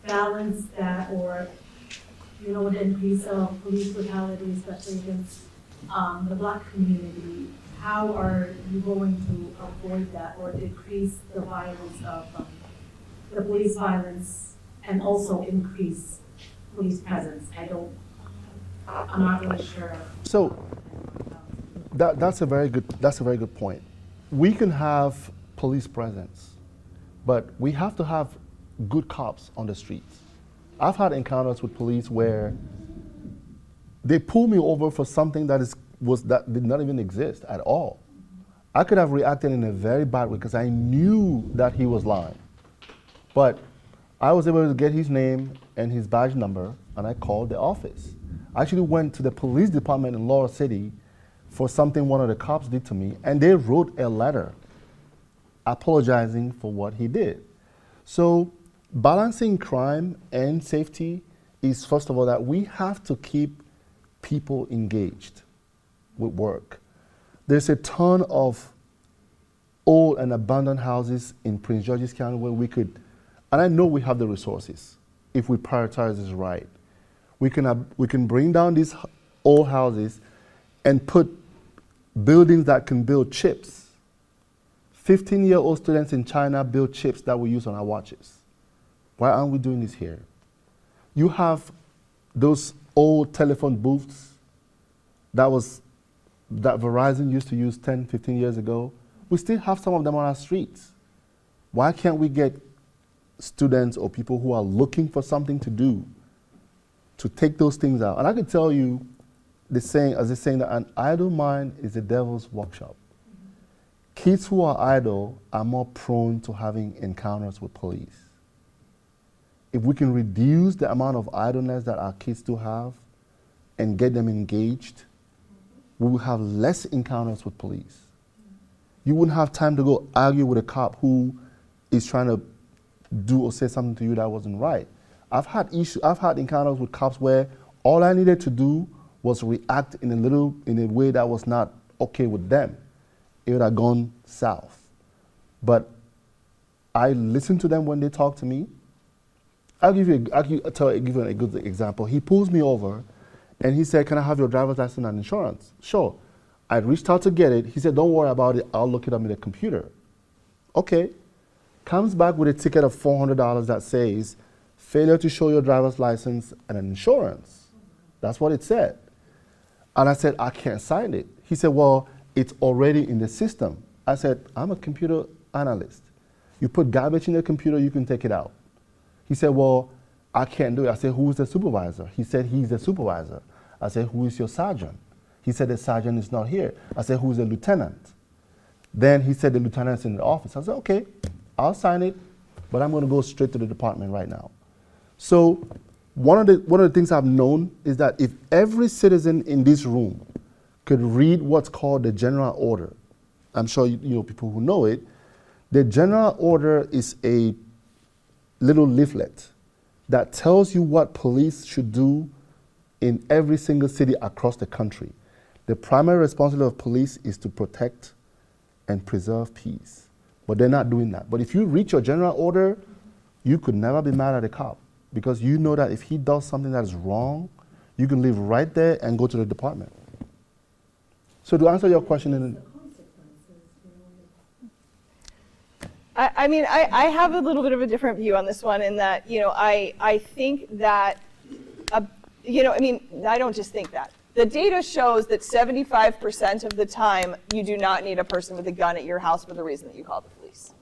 balance that, or, you know, with the increase of police brutality, especially against the Black community? How are you going to avoid that or decrease the violence of the police violence and also increase police presence? I'm not really sure. So that's a very good point. We can have police presence, but we have to have good cops on the streets. I've had encounters with police where they pull me over for something that did not even exist at all. I could have reacted in a very bad way because I knew that he was lying. But I was able to get his name and his badge number, and I called the office. I actually went to the police department in Laurel City for something one of the cops did to me, and they wrote a letter apologizing for what he did. So balancing crime and safety is, first of all, that we have to keep people engaged with work. There's a ton of old and abandoned houses in Prince George's County where we could, and I know we have the resources if we prioritize this right. We can bring down these old houses and put buildings that can build chips. 15-year-old students in China build chips that we use on our watches. Why aren't we doing this here? You have those old telephone booths that Verizon used to use 10, 15 years ago. We still have some of them on our streets. Why can't we get students or people who are looking for something to do to take those things out? And I can tell you, saying that an idle mind is the devil's workshop. Kids who are idle are more prone to having encounters with police. If we can reduce the amount of idleness that our kids do have and get them engaged, we will have less encounters with police. You wouldn't have time to go argue with a cop who is trying to do or say something to you that wasn't right. I've had encounters with cops where all I needed to do was react in a way that was not okay with them. It would have gone south. But I listened to them when they talked to me. I'll give you a good example. He pulls me over, and he said, "Can I have your driver's license and insurance?" Sure. I reached out to get it. He said, "Don't worry about it. I'll look it up in the computer." Okay. Comes back with a ticket of $400 that says, "Failure to show your driver's license and an insurance." That's what it said. And I said, "I can't sign it." He said, "Well, it's already in the system." I said, "I'm a computer analyst. You put garbage in the computer, you can take it out." He said, "Well, I can't do it." I said, "Who's the supervisor?" He said, "He's the supervisor." I said, "Who is your sergeant?" He said, "The sergeant is not here." I said, "Who's the lieutenant?" Then he said, "The lieutenant's in the office." I said, "Okay, I'll sign it, but I'm going to go straight to the department right now." So one of the things I've known is that if every citizen in this room could read what's called the general order, I'm sure you know people who know it. The general order is a little leaflet that tells you what police should do in every single city across the country. The primary responsibility of police is to protect and preserve peace, but they're not doing that. But if you read your general order, you could never be mad at a cop because you know that if he does something that is wrong, you can leave right there and go to the department. So to answer your question, I mean, I have a little bit of a different view on this one in that, I think that, I don't just think that. The data shows that 75% of the time, you do not need a person with a gun at your house for the reason that you call the police.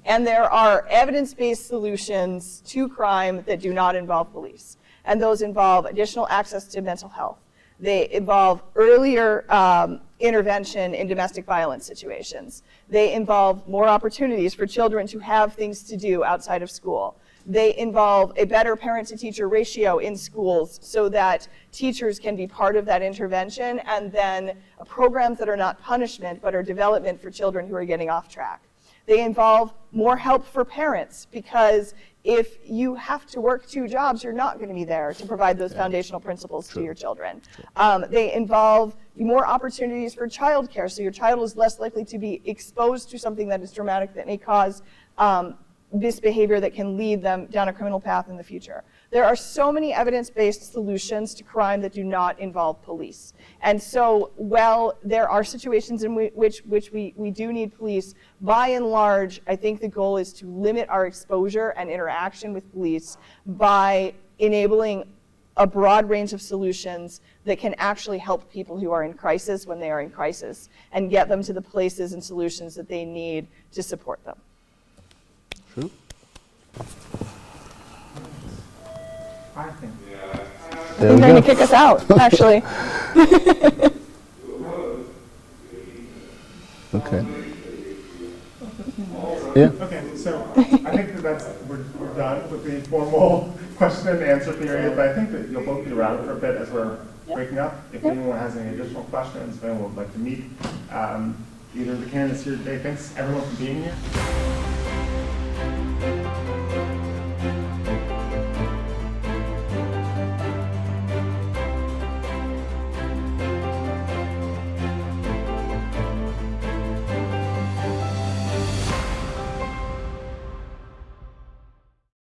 And there are evidence-based solutions to crime that do not involve police. And those involve additional access to mental health. They involve earlier intervention in domestic violence situations. They involve more opportunities for children to have things to do outside of school. They involve a better parent-to-teacher ratio in schools so that teachers can be part of that intervention, and then programs that are not punishment but are development for children who are getting off track. They involve more help for parents because if you have to work 2 jobs, you're not going to be there to provide those foundational principles to your children. They involve more opportunities for childcare, so your child is less likely to be exposed to something that is dramatic that may cause misbehavior that can lead them down a criminal path in the future. There are so many evidence-based solutions to crime that do not involve police. And so while there are situations in which we do need police, by and large, I think the goal is to limit our exposure and interaction with police by enabling a broad range of solutions that can actually help people who are in crisis when they are in crisis and get them to the places and solutions that they need to support them. true? I think. They're going to kick us out, actually. Okay. Yeah. Okay, so I think we're done with the formal question and answer period, but I think that you'll both be around for a bit as we're breaking up. If anyone has any additional questions, if anyone would like to meet either of the candidates here today, thanks everyone for being here.